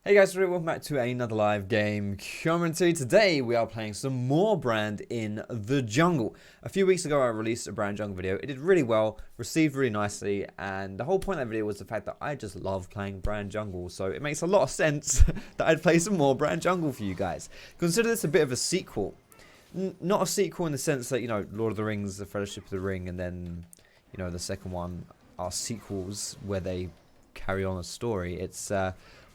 Hey guys, welcome back to another live game commentary. Today we are playing some more Brand in the Jungle. A few weeks ago I released a Brand Jungle video. It did really well, received really nicely, and the whole point of that video was the fact that I just love playing Brand Jungle. So it makes a lot of sense that I'd play some more Brand Jungle for you guys. Consider this a bit of a sequel. Not a sequel in the sense that, you know, Lord of the Rings, The Fellowship of the Ring, and then, you know, the second one are sequels where they carry on a story. It's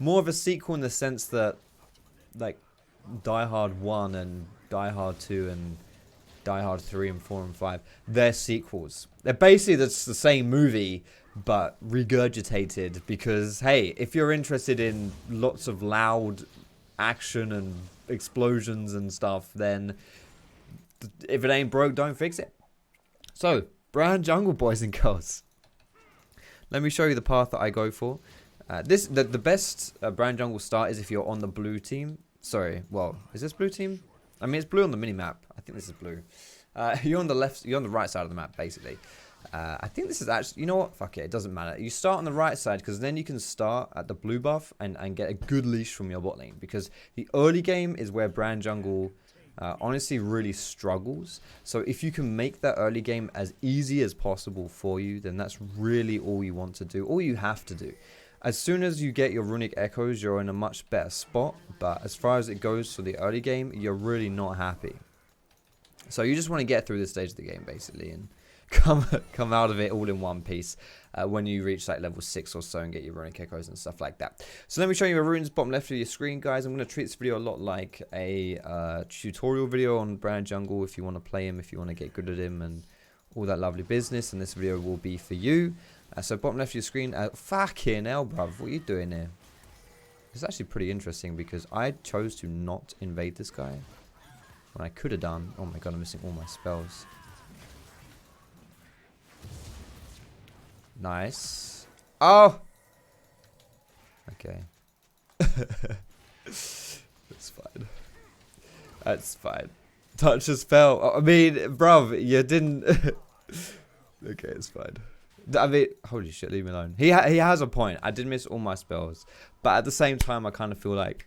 more of a sequel in the sense that, like, Die Hard 1 and Die Hard 2 and Die Hard 3 and 4 and 5, they're sequels. They're basically the same movie, but regurgitated because, hey, if you're interested in lots of loud action and explosions and stuff, then if it ain't broke, don't fix it. So, Brand Jungle, boys and girls. Let me show you the path that I go for. The best Brand Jungle start is if you're on the blue team. Sorry, well, is this blue team? I mean, it's blue on the minimap. I think this is blue. You're on the left, you're on the right side of the map, basically. I think this is actually, you know what? Fuck it, it doesn't matter. You start on the right side because then you can start at the blue buff and get a good leash from your bot lane. Because the early game is where Brand Jungle honestly really struggles. So if you can make that early game as easy as possible for you, then that's really all you want to do, all you have to do. As soon as you get your runic echoes, you're in a much better spot, but as far as it goes for the early game, you're really not happy. So you just want to get through this stage of the game, basically, and come out of it all in one piece when you reach like level 6 or so and get your runic echoes and stuff like that. So let me show you your runes bottom left of your screen, guys. I'm going to treat this video a lot like a tutorial video on Brand Jungle if you want to play him, if you want to get good at him and all that lovely business, and this video will be for you. So bottom left of your screen, fucking hell, bruv, what are you doing here? It's actually pretty interesting because I chose to not invade this guy when I could have done. Oh my god, I'm missing all my spells. Nice. Oh! Okay. That's fine. That's fine. Touch a spell. I mean, bruv, you didn't... Okay, it's fine. I mean, holy shit, leave me alone. He has a point. I did miss all my spells. But at the same time, I kind of feel like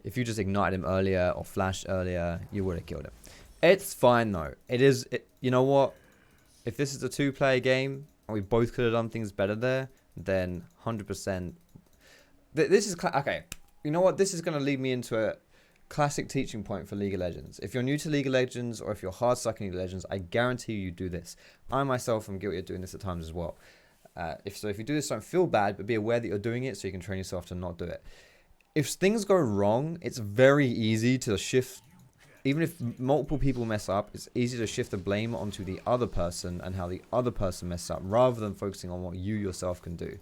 if you just ignited him earlier or flashed earlier, you would have killed him. It's fine, though. You know what? If this is a two-player game, and we both could have done things better there, then 100%. This is... Okay, you know what? This is going to lead me into a classic teaching point for League of Legends. If you're new to League of Legends or if you're hard stuck in League of Legends, I guarantee you do this. I myself am guilty of doing this at times as well. If you do this, don't feel bad, but be aware that you're doing it so you can train yourself to not do it. If things go wrong, it's very easy to shift. Even if multiple people mess up, it's easy to shift the blame onto the other person and how the other person messed up rather than focusing on what you yourself can do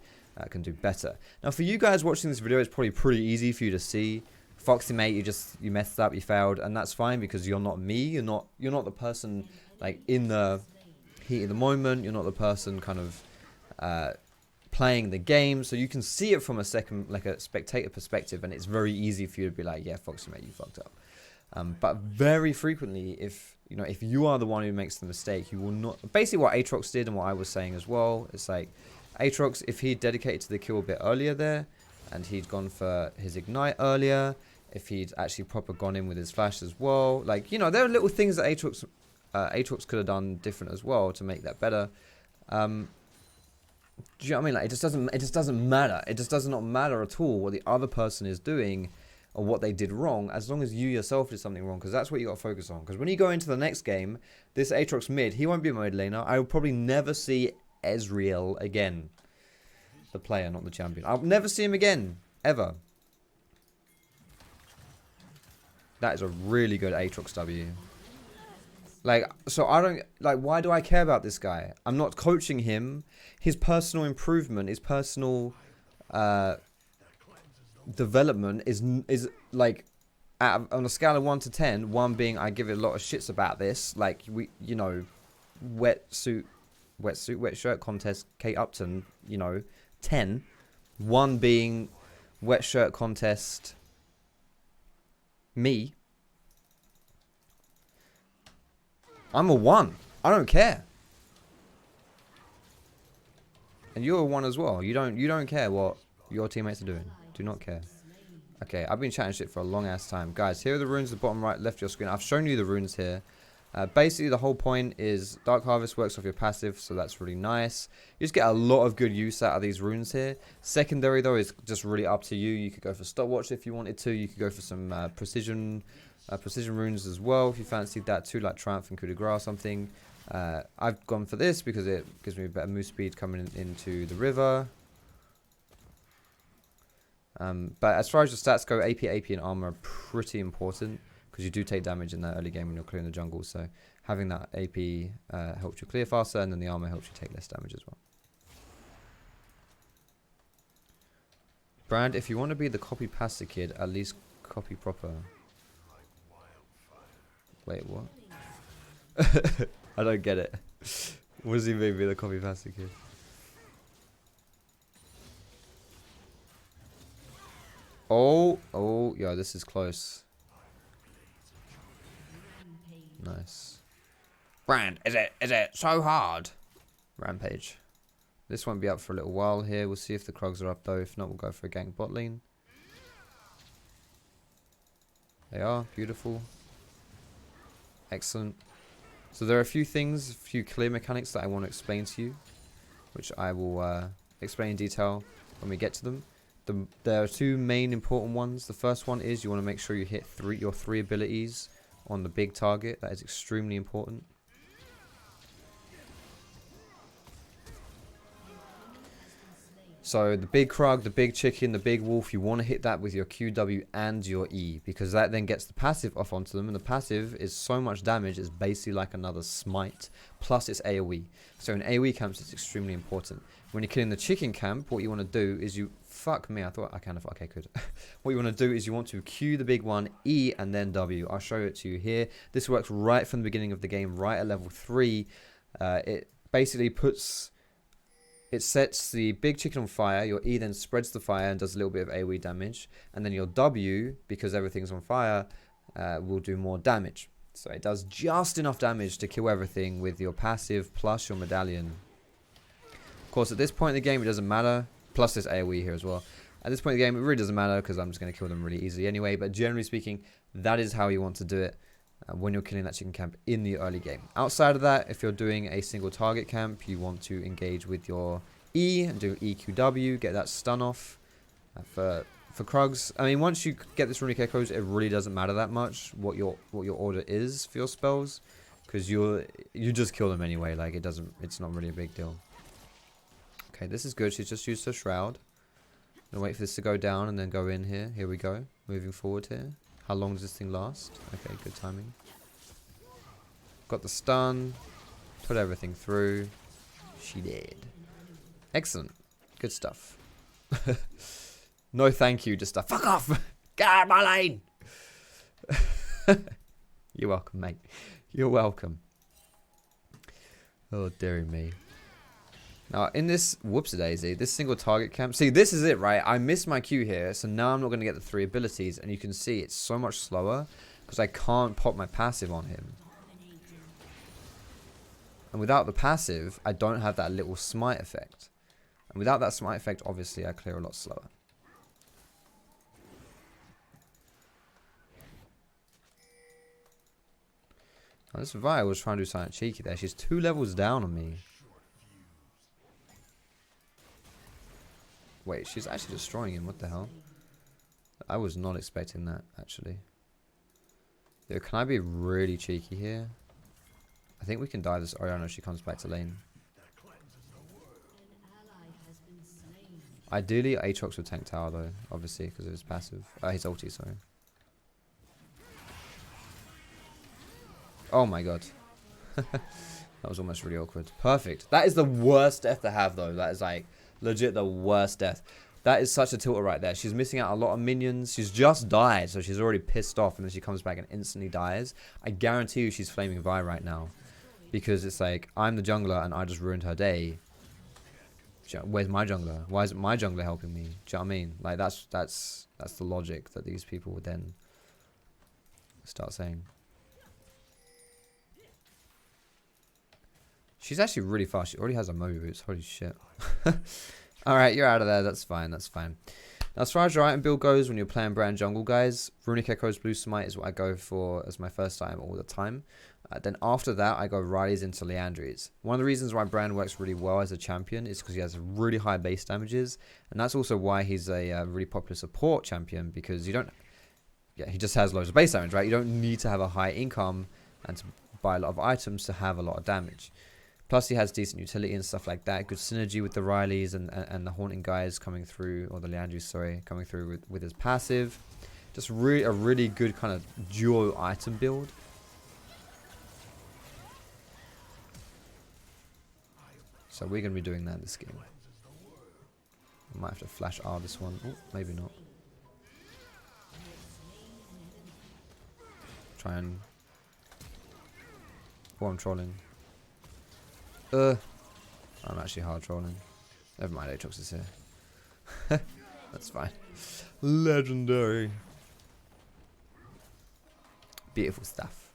better. Now, for you guys watching this video, it's probably pretty easy for you to see. Foxy mate, you messed up, you failed, and that's fine because you're not me. You're not the person like in the heat of the moment. You're not the person kind of playing the game, so you can see it from a spectator perspective, and it's very easy for you to be like, yeah, Foxy mate, you fucked up. But very frequently, if you are the one who makes the mistake, you will not. Basically, what Aatrox did and what I was saying as well, it's like Aatrox, if he dedicated to the kill a bit earlier there, and he'd gone for his ignite earlier. If he'd actually proper gone in with his flash as well. Like, you know, there are little things that Aatrox could have done different as well to make that better. Do you know what I mean? Like, it just doesn't matter. It just does not matter at all what the other person is doing or what they did wrong, as long as you yourself did something wrong, because that's what you got to focus on. Because when you go into the next game, this Aatrox mid, he won't be a mid laner. I will probably never see Ezreal again. The player, not the champion. I'll never see him again. Ever. That is a really good Aatrox W. Like, so I don't... Like, why do I care about this guy? I'm not coaching him. His personal improvement, his personal development is like... on a scale of 1 to 10, 1 being I give it a lot of shits about this. Like, you know, wet shirt contest, Kate Upton, you know... 10, 1 being wet shirt contest me. I'm a 1. I don't care. And you're a 1 as well. You don't care what your teammates are doing. Do not care. Okay, I've been chatting shit for a long ass time. Guys, here are the runes at the bottom right, left of your screen. I've shown you the runes here. Basically, the whole point is Dark Harvest works off your passive, so that's really nice. You just get a lot of good use out of these runes here. Secondary, though, is just really up to you. You could go for Stopwatch if you wanted to. You could go for some precision runes as well if you fancied that too, like Triumph and Coup de Grace or something. I've gone for this because it gives me better move speed coming into the river. But as far as your stats go, AP, and armor are pretty important because you do take damage in that early game when you're clearing the jungle. So having that AP helps you clear faster, and then the armor helps you take less damage as well. Brand, if you want to be the copy pasta kid, at least copy proper. Wait, what? I don't get it. What does he mean be the copy pasta kid? Oh, yeah, this is close. Nice. Brand, is it so hard? Rampage. This won't be up for a little while here. We'll see if the Krugs are up though. If not, we'll go for a gank bot lane. They are. Beautiful. Excellent. So there are a few things, a few clear mechanics that I want to explain to you, which I will explain in detail when we get to them. There are two main important ones. The first one is you want to make sure you hit your three abilities on the big target. That is extremely important. So the big Krug, the big chicken, the big wolf, you want to hit that with your Q, W, and your E, because that then gets the passive off onto them, and the passive is so much damage, it's basically like another smite, plus it's AoE. So in AoE camps, it's extremely important. When you're killing the chicken camp, what you want to do is fuck me, I thought I kind of, okay, good. What you want to do is you want to Q the big one, E, and then W. I'll show it to you here. This works right from the beginning of the game, right at level 3. It basically it sets the big chicken on fire. Your E then spreads the fire and does a little bit of AoE damage. And then your W, because everything's on fire, will do more damage. So it does just enough damage to kill everything with your passive plus your medallion. Of course, at this point in the game, it doesn't matter. Plus there's AoE here as well. At this point in the game, it really doesn't matter because I'm just going to kill them really easily anyway. But generally speaking, that is how you want to do it when you're killing that chicken camp in the early game. Outside of that, if you're doing a single target camp, you want to engage with your E and do EQW, get that stun off. For Krugs, I mean, once you get this runic echoes, it really doesn't matter that much what your order is for your spells, because you just kill them anyway. Like it's not really a big deal. Okay, this is good. She's just used her shroud. I'm gonna wait for this to go down and then go in here. Here we go. Moving forward here. How long does this thing last? Okay, good timing. Got the stun. Put everything through. She did. Excellent. Good stuff. No thank you, just a fuck off. Get out of my lane. You're welcome, mate. You're welcome. Oh, dearie me. Now, in this whoops-a-daisy, this single target camp... See, this is it, right? I missed my Q here, so now I'm not going to get the 3 abilities. And you can see it's so much slower because I can't pop my passive on him. And without the passive, I don't have that little smite effect. And without that smite effect, obviously, I clear a lot slower. Now, this Vi was trying to do something cheeky there. She's 2 levels down on me. Wait, she's actually destroying him. What the hell? I was not expecting that, actually. Yo, can I be really cheeky here? I think we can die this. Oh, no, she comes back to lane. Ideally, Aatrox would tank tower, though. Obviously, because of his passive. His ulti, sorry. Oh, my God. That was almost really awkward. Perfect. That is the worst death to have, though. That is, like... legit the worst death. That is such a tilter right there. She's missing out a lot of minions. She's just died, so she's already pissed off, and then she comes back and instantly dies. I guarantee you she's flaming Vi right now. Because it's like, I'm the jungler and I just ruined her day. Where's my jungler? Why isn't my jungler helping me? Do you know what I mean? Like, that's the logic that these people would then start saying. She's actually really fast. She already has a Moby Boots. Holy shit. Alright, you're out of there. That's fine. That's fine. Now, as far as your item build goes, when you're playing Brand Jungle, guys, Runic Echo's Blue Smite is what I go for as my first item all the time. Then after that, I go Riley's into Leandry's. One of the reasons why Brand works really well as a champion is because he has really high base damages. And that's also why he's a really popular support champion, because you don't... Yeah, he just has loads of base damage, right? You don't need to have a high income and to buy a lot of items to have a lot of damage. Plus, he has decent utility and stuff like that. Good synergy with the Rileys and the Haunting guys coming through, or the Leandrys, sorry, coming through with his passive. Just a really good kind of duo item build. So we're going to be doing that in this game. I might have to flash R this one. Oh, maybe not. Try and... Oh, I'm trolling. I'm actually hard trolling. Never mind, Aatrox is here. That's fine. Legendary. Beautiful stuff.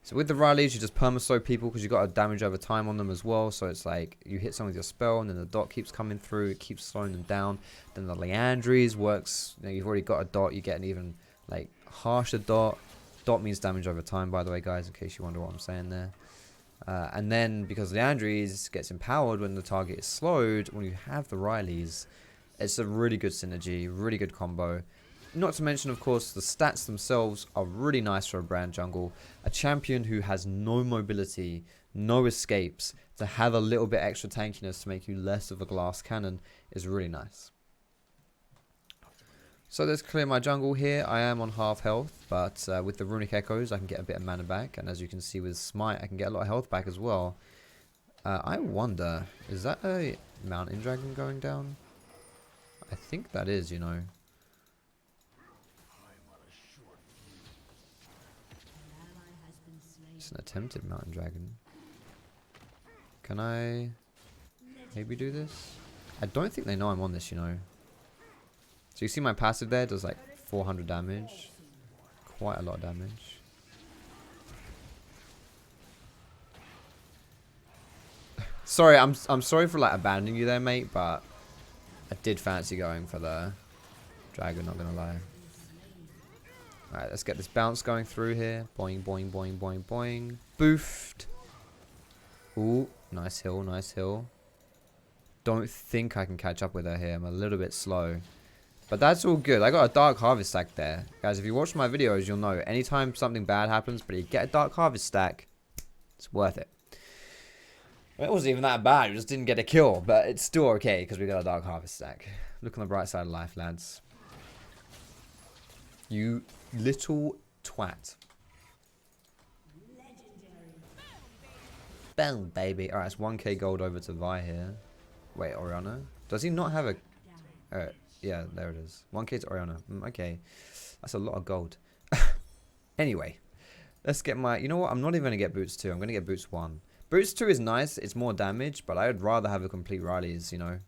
So with the Rileys, you just perma-slow people because you got a damage over time on them as well. So it's like you hit someone with your spell and then the dot keeps coming through. It keeps slowing them down. Then the Leandrys works. You know, you've already got a dot. You get an even like harsher dot. Dot means damage over time, by the way, guys, in case you wonder what I'm saying there. And then because Leandry's gets empowered when the target is slowed, when you have the Rileys, it's a really good synergy, really good combo. Not to mention, of course, the stats themselves are really nice for a Brand Jungle. A champion who has no mobility, no escapes, to have a little bit extra tankiness to make you less of a glass cannon is really nice. So let's clear my jungle here. I am on half health, but with the Runic Echoes, I can get a bit of mana back. And as you can see with Smite, I can get a lot of health back as well. I wonder, is that a Mountain Dragon going down? I think that is, you know. It's an attempted Mountain Dragon. Can I maybe do this? I don't think they know I'm on this, you know. So you see my passive there does like 400 damage. Quite a lot of damage. Sorry, I'm sorry for like abandoning you there, mate, but I did fancy going for the dragon, not gonna lie. Alright, let's get this bounce going through here. Boing, boing, boing, boing, boing. Boofed. Ooh, nice hill, nice hill. Don't think I can catch up with her here. I'm a little bit slow. But that's all good. I got a Dark Harvest stack there. Guys, if you watch my videos, you'll know anytime something bad happens, but you get a Dark Harvest stack, it's worth it. It wasn't even that bad. We just didn't get a kill, but it's still okay because we got a Dark Harvest stack. Look on the bright side of life, lads. You little twat. Boom, baby. Alright, it's 1k gold over to Vi here. Wait, Orianna? Does he not have a... yeah, there it is. 1k to Orianna. Okay. That's a lot of gold. Anyway. Let's get my... You know what? I'm not even going to get Boots 2. I'm going to get Boots 1. Boots 2 is nice. It's more damage, but I would rather have a complete Riley's, you know.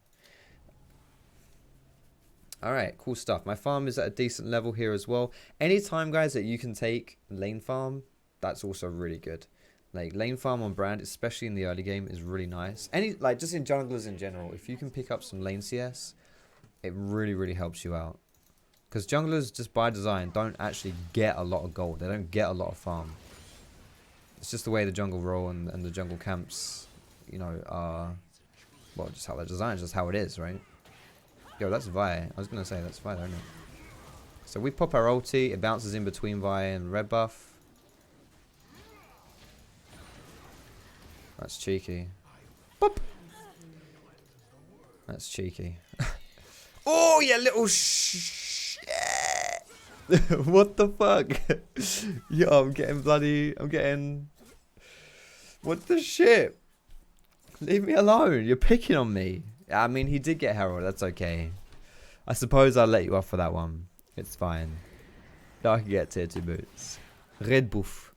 Alright, cool stuff. My farm is at a decent level here as well. Anytime, guys, that you can take lane farm, that's also really good. Like, lane farm on Brand, especially in the early game, is really nice. Like, just in junglers in general, if you can pick up some lane CS, it really, really helps you out. Because junglers, just by design, don't actually get a lot of gold. They don't get a lot of farm. It's just the way the jungle roll and the jungle camps, you know, are... Well, just how they're designed, just how it is, right? Yo, that's Vi. I was going to say, that's Vi, isn't it? So we pop our ulti. It bounces in between Vi and red buff. That's cheeky. Boop! That's cheeky. Oh, you little shit! What the fuck? Yo, I'm getting... What the shit? Leave me alone. You're picking on me. I mean, he did get Herald. That's okay. I suppose I'll let you off for that one. It's fine. I can get tier 2 boots. Red buff.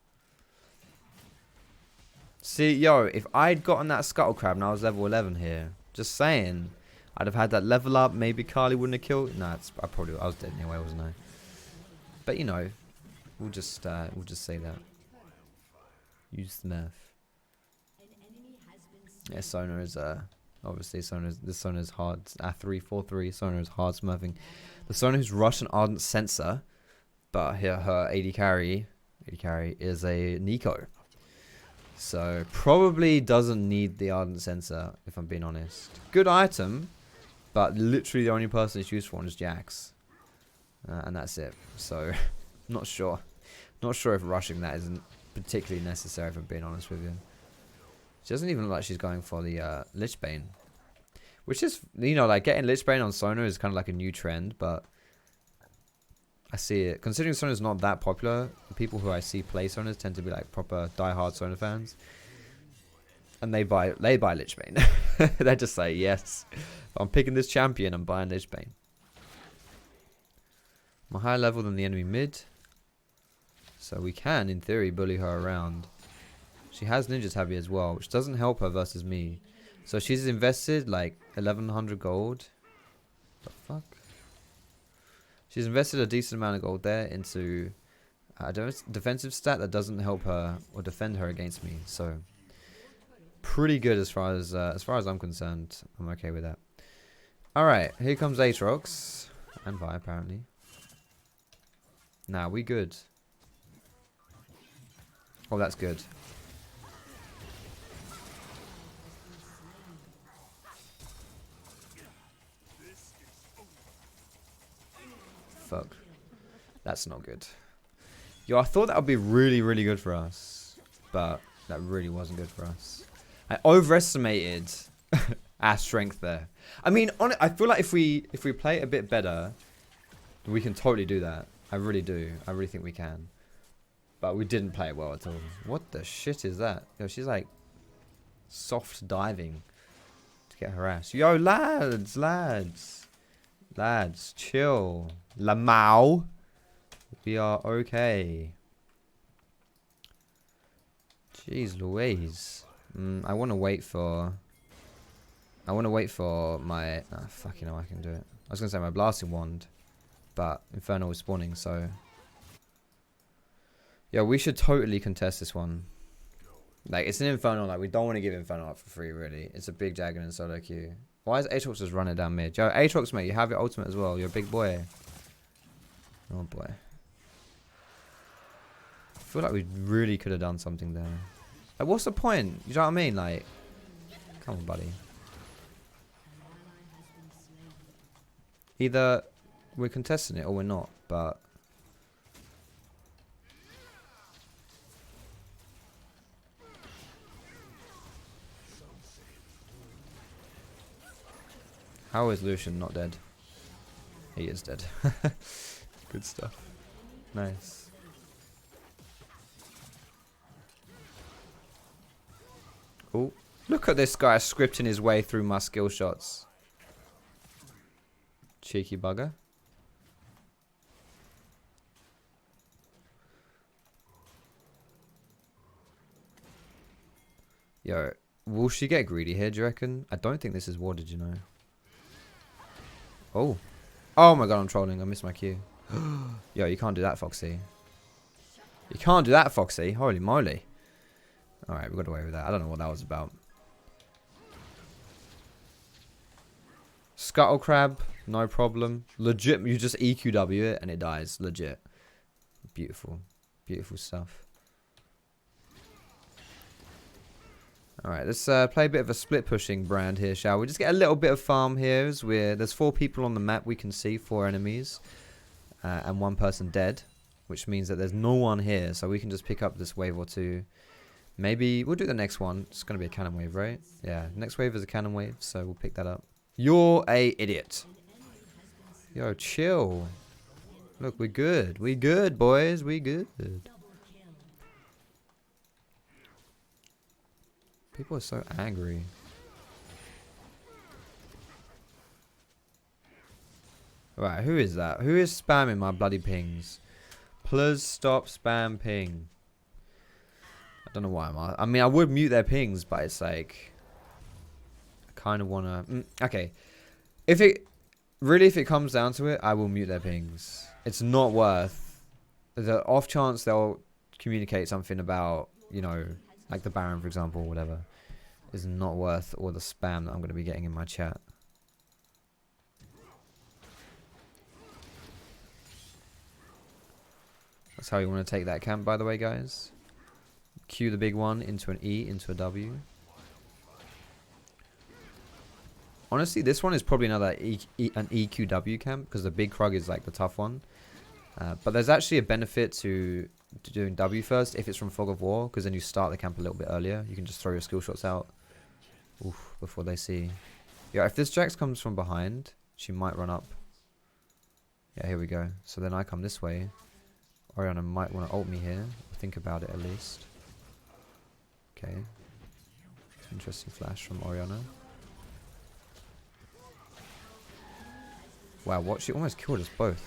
See, yo, if I'd gotten that Scuttle Crab and I was level 11 here, just saying, I'd have had that level up. Maybe Carly wouldn't have killed. Nah, I was dead anyway, wasn't I? But you know, we'll just say that. Use the nerf. Yeah, Sona is Obviously, the Sona's hard. 3-4-3. Sona is hard smurfing. The Sona who's Russian Ardent Sensor, but her AD carry is a Nico. So probably doesn't need the Ardent Sensor, if I'm being honest. Good item, but literally the only person it's used for is Jax. And that's it. So, not sure. Not sure if rushing that isn't particularly necessary, if I'm being honest with you. She doesn't even look like she's going for the Lich Bane. Which is, you know, like getting Lich Bane on Sona is kind of like a new trend, but I see it. Considering Sona's not that popular, the people who I see play Sonas tend to be like proper die-hard Sona fans. And they buy Lich Bane. They just say, yes, if I'm picking this champion, I'm buying Lich Bane. I'm a higher level than the enemy mid. So we can, in theory, bully her around. She has Ninja Tabby as well, which doesn't help her versus me. So she's invested like 1100 gold. The fuck? She's invested a decent amount of gold there into a defensive stat that doesn't help her or defend her against me. So pretty good as far as I'm concerned. I'm okay with that. All right, here comes Aatrox and Vi apparently. Nah, we good. Oh, that's good. Fuck. That's not good. Yo, I thought that would be really, really good for us. But that really wasn't good for us. I overestimated our strength there. I mean, I feel like if we play it a bit better, we can totally do that. I really do. I really think we can. But we didn't play it well at all. What the shit is that? Yo, she's like soft diving to get her ass. Yo, lads, chill. Lamau. We are okay. Jeez Louise. I want to wait for my... fucking hell, I can do it. I was going to say my blasting wand. But Inferno is spawning, so... Yeah, we should totally contest this one. Like, it's an Inferno. Like, we don't want to give Inferno up for free, really. It's a big dragon in solo queue. Why is Aatrox just running down mid? Yo, Aatrox, mate, you have your ultimate as well. You're a big boy. Oh, boy. I feel like we really could have done something there. Like, what's the point? You know what I mean? Like, come on, buddy. Either we're contesting it or we're not, but... How is Lucian not dead? He is dead. Good stuff. Nice. Oh, look at this guy scripting his way through my skill shots. Cheeky bugger. Yo, will she get greedy here, do you reckon? I don't think this is warded, you know. Oh. Oh my god, I'm trolling. I missed my cue. Yo, you can't do that, Foxy. You can't do that, Foxy. Holy moly. Alright, we got away with that. I don't know what that was about. Scuttle Crab, no problem. Legit, you just EQW it and it dies. Legit. Beautiful. Beautiful stuff. Alright, let's play a bit of a split pushing brand here, shall we? Just get a little bit of farm here. As there's 4 people on the map we can see, 4 enemies. And 1 person dead. Which means that there's no one here. So we can just pick up this wave or 2. Maybe we'll do the next one. It's going to be a cannon wave, right? Yeah, next wave is a cannon wave. So we'll pick that up. You're a idiot. Yo, chill. Look, we're good. We good, boys. We good. People are so angry. Right, who is that? Who is spamming my bloody pings? Please stop spam ping. I don't know why I mean, I would mute their pings, but it's like... I kind of want to... okay. If it comes down to it, I will mute their pings. It's not worth... The off chance they'll communicate something about, you know... Like the Baron, for example, or whatever. is not worth all the spam that I'm going to be getting in my chat. That's how you want to take that camp, by the way, guys. Q the big one into an E, into a W. Honestly, this one is probably another an EQW camp, because the big Krug is like the tough one. But there's actually a benefit to doing W first if it's from Fog of War, because then you start the camp a little bit earlier. You can just throw your skill shots out before they see. Yeah, if this Jax comes from behind, she might run up. Yeah, here we go. So then I come this way. Orianna might want to ult me here. Think about it at least. Okay. Interesting flash from Orianna. Wow, what? She almost killed us both.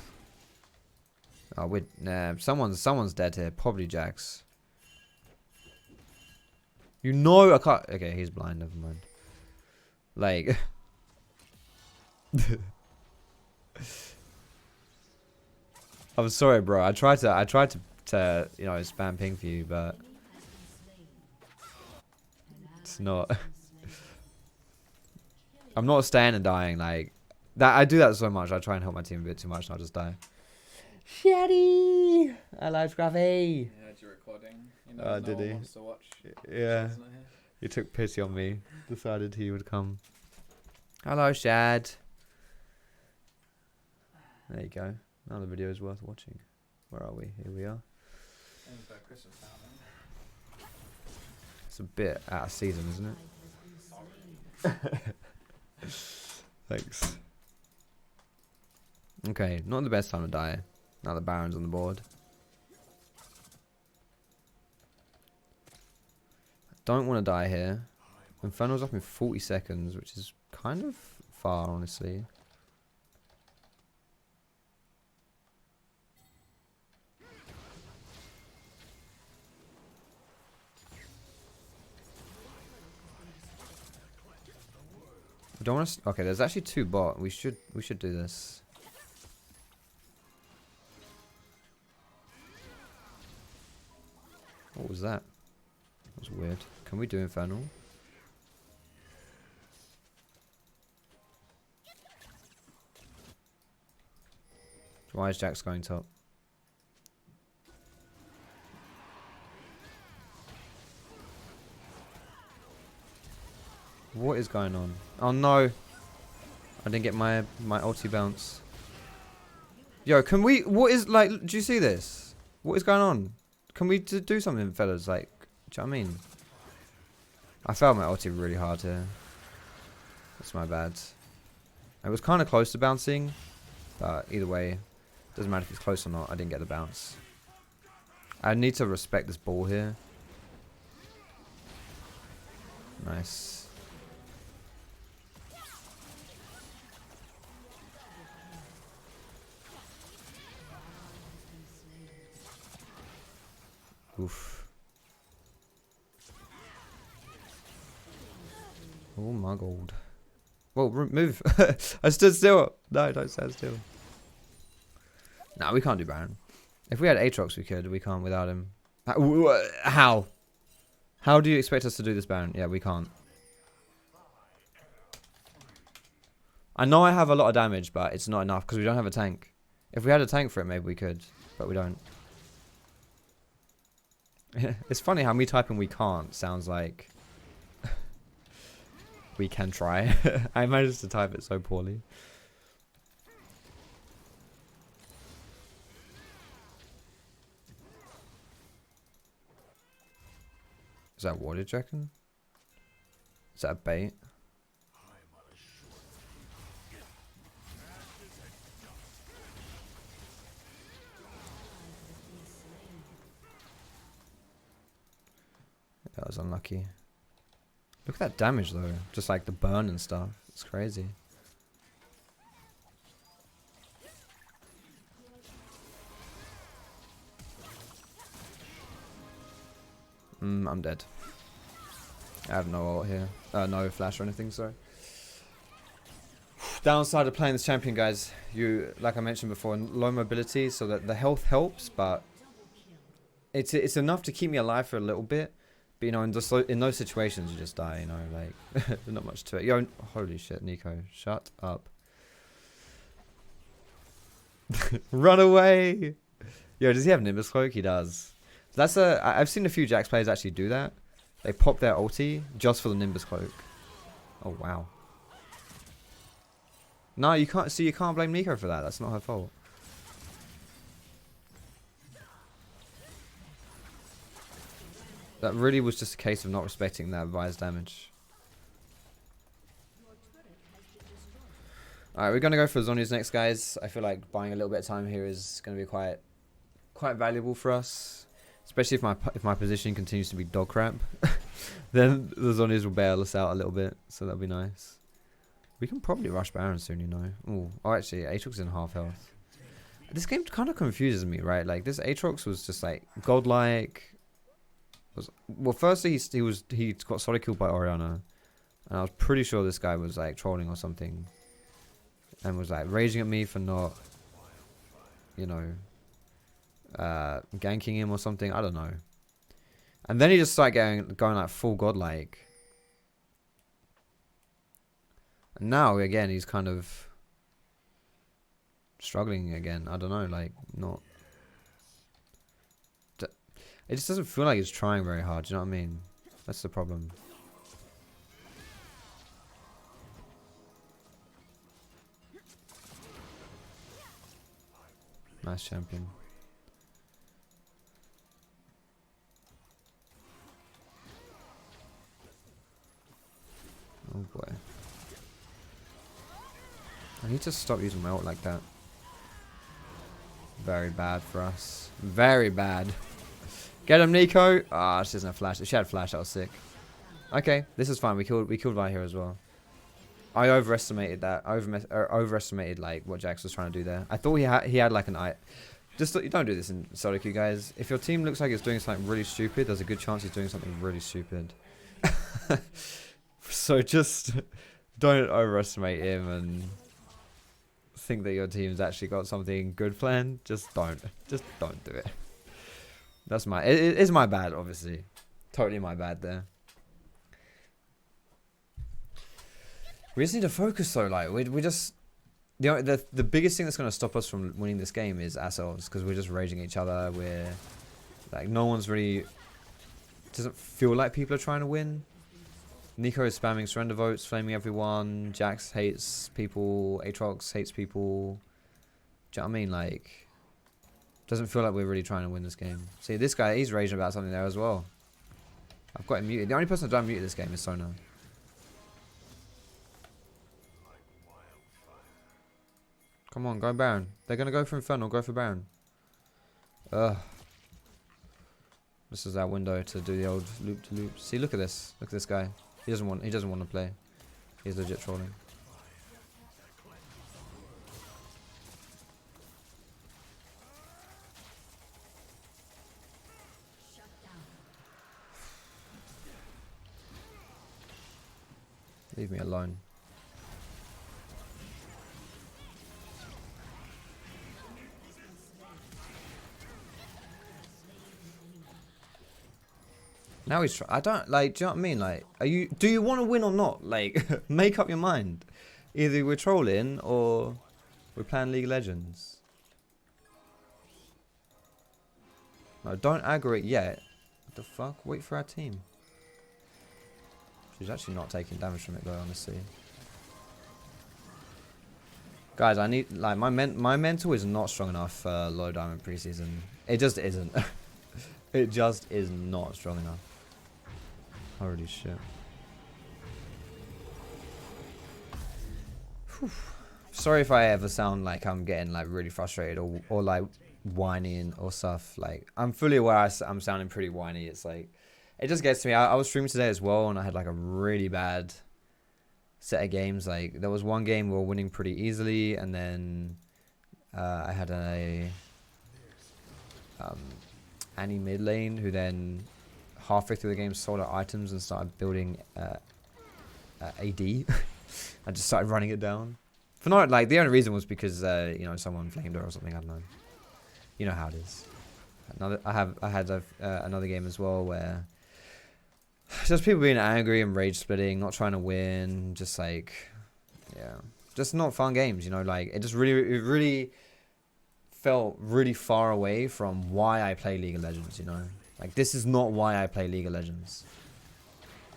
Oh, nah, someone's dead here. Probably Jax. You know I can't. Okay, he's blind. Never mind. Like. I'm sorry, bro. I tried to you know, spam ping for you, but it's not. I'm not staying and dying like that. I do that so much. I try and help my team a bit too much, and I'll just die. Shitty. Hello, Scruffy. Yeah, you're recording. You know, did he? Wants to watch. Yeah. He took pity on me. Decided he would come. Hello, Shad. There you go. Another video is worth watching. Where are we? Here we are. It's a bit out of season, isn't it? Thanks. Okay, not the best time to die. Now the Baron's on the board. I don't want to die here. Infernal's up in 40 seconds, which is kind of far, honestly. I don't want to. Okay, there's actually 2 bot. We should do this. What was that? That was weird. Can we do Infernal? Why is Jax going top? What is going on? Oh no! I didn't get my ulti bounce. Yo, can we? What is like? Do you see this? What is going on? Can we do something, fellas? Like, do you know what I mean? I failed my ulti really hard here. That's my bad. It was kind of close to bouncing, but either way, doesn't matter if it's close or not. I didn't get the bounce. I need to respect this ball here. Nice. Oof. Oh my god. Whoa, move. I stood still. No, don't stand still. Nah, we can't do Baron. If we had Aatrox, we could. We can't without him. How? How do you expect us to do this Baron? Yeah, we can't. I know I have a lot of damage, but it's not enough because we don't have a tank. If we had a tank for it, maybe we could. But we don't. It's funny how me typing we can't sounds like we can try. I managed to type it so poorly. Is that water, do you reckon? Is that a bait? That was unlucky. Look at that damage though. Just like the burn and stuff. It's crazy. I'm dead. I have no ult here. No flash or anything, sorry. Downside of playing this champion, guys. You, like I mentioned before, low mobility, so that the health helps, but it's enough to keep me alive for a little bit. But you know, in those situations, you just die. You know, like there's not much to it. Yo, holy shit, Nico, shut up. Run away. Yo, does he have Nimbus Cloak? He does. So that's I've seen a few Jax players actually do that. They pop their ulti just for the Nimbus Cloak. Oh wow. No, you can't. See, you can't blame Nico for that. That's not her fault. That really was just a case of not respecting that Vi's damage. Alright, we're going to go for Zhonya's next, guys. I feel like buying a little bit of time here is going to be quite valuable for us. Especially if my position continues to be dog crap. Then the Zhonyas will bail us out a little bit. So that'll be nice. We can probably rush Baron soon, you know. Ooh. Oh, actually, Aatrox in half health. This game kind of confuses me, right? Like, this Aatrox was just, like, godlike. Well, firstly, he got solo killed by Orianna. And I was pretty sure this guy was, like, trolling or something. And was, like, raging at me for not, you know, ganking him or something. I don't know. And then he just started going like full godlike. And now again he's kind of struggling again. I don't know, like not. It just doesn't feel like he's trying very hard. Do you know what I mean? That's the problem. Nice champion. Oh boy. I need to stop using my ult like that. Very bad for us. Very bad. Get him, Nico! Ah, she doesn't have flash. If she had flash, that was sick. Okay, this is fine. We killed Vi here as well. I overestimated that. Overestimated like what Jax was trying to do there. I thought he had like an eye. Just you don't do this in solo queue, guys. If your team looks like it's doing something really stupid, there's a good chance he's doing something really stupid. So just don't overestimate him and think that your team's actually got something good planned. Just don't do it. That's it is my bad, obviously. Totally my bad there. We just need to focus though. Like we just, the biggest thing that's going to stop us from winning this game is ourselves, because we're just raging at each other. We're like, no one's really, doesn't feel like people are trying to win. Nico is spamming surrender votes, flaming everyone. Jax hates people. Aatrox hates people. Do you know what I mean? Like, doesn't feel like we're really trying to win this game. See, this guy, he's raging about something there as well. I've got him muted. The only person that don't mute this game is Sona. Come on, go Baron. They're going to go for Infernal. Go for Baron. Ugh. This is our window to do the old loop to loop. See, look at this. Look at this guy. He doesn't want to play. He's legit trolling. Leave me alone. Now he's I don't like, do you know what I mean? Like, do you want to win or not? Like, make up your mind. Either we're trolling or we're playing League of Legends. No, don't aggro it yet. What the fuck? Wait for our team. She's actually not taking damage from it though, honestly. Guys, I need, like, my mental is not strong enough for low diamond preseason. It just isn't. It just is not strong enough. Holy shit. Whew. Sorry if I ever sound like I'm getting like really frustrated or like whining or stuff. Like, I'm fully aware I'm sounding pretty whiny. It's like, it just gets to me. I was streaming today as well, and I had like a really bad set of games. Like, there was one game we were winning pretty easily, and then I had a Annie mid lane who then halfway through the game sold our items and started building AD. I just started running it down. For not, like, the only reason was because you know, someone flamed her or something. I don't know. You know how it is. I had another game as well where Just people being angry and rage splitting, not trying to win, just like, yeah, just not fun games, you know, like, it really felt really far away from why I play League of Legends, you know, like, this is not why I play League of Legends,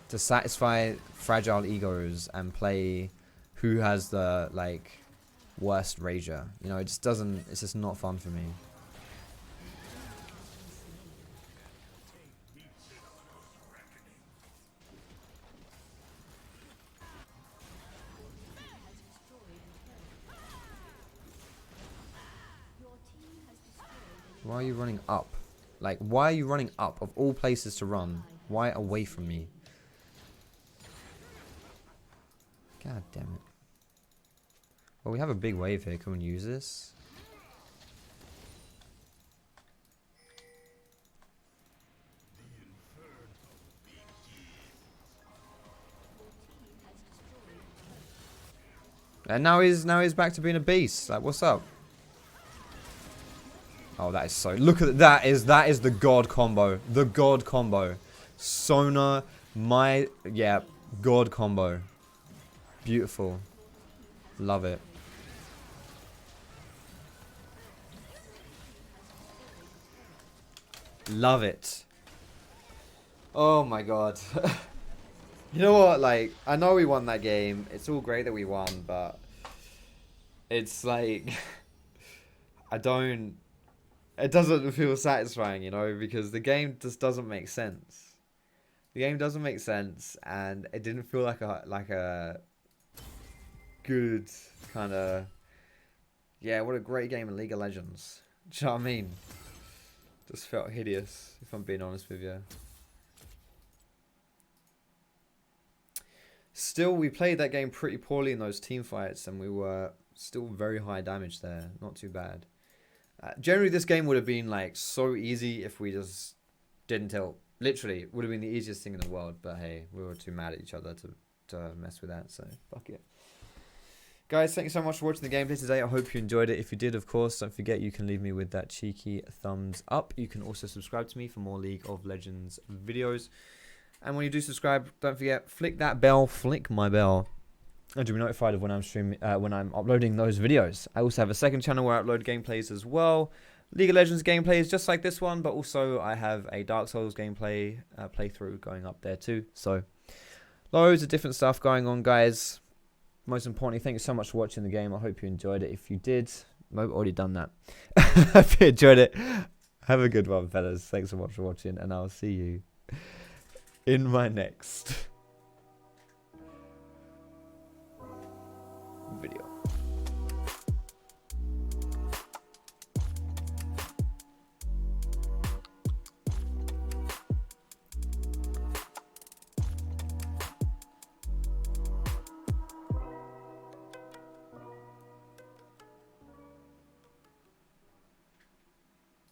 to satisfy fragile egos and play who has the, like, worst rager, you know, it's just not fun for me. Why are you running up? Like, why are you running up? Of all places to run, why away from me? God damn it. Well, we have a big wave here. Can we use this? And now he's back to being a beast. Like, what's up? Oh, that is so... Look at that. That is the god combo. The god combo. Sona, yeah, god combo. Beautiful. Love it. Love it. Oh my god. You know what? Like, I know we won that game. It's all great that we won, but it's like... It doesn't feel satisfying, you know, because the game just doesn't make sense. The game doesn't make sense, and it didn't feel like a good kind of, yeah, what a great game in League of Legends. Do you know what I mean? Just felt hideous, if I'm being honest with you. Still, we played that game pretty poorly in those team fights, and we were still very high damage there. Not too bad. Generally, this game would have been like so easy if we just didn't tilt. Literally, it would have been the easiest thing in the world. But hey, we were too mad at each other to mess with that. So fuck it. Guys, thank you so much for watching the gameplay today. I hope you enjoyed it. If you did, of course, don't forget you can leave me with that cheeky thumbs up. You can also subscribe to me for more League of Legends videos. And when you do subscribe, don't forget, flick that bell, flick my bell, and you'll be notified of when I'm when I'm uploading those videos. I also have a second channel where I upload gameplays as well. League of Legends gameplays just like this one, but also I have a Dark Souls gameplay playthrough going up there too. So loads of different stuff going on, guys. Most importantly, thank you so much for watching the game. I hope you enjoyed it. If you did, I've already done that. If you enjoyed it, have a good one, fellas. Thanks so much for watching, and I'll see you in my next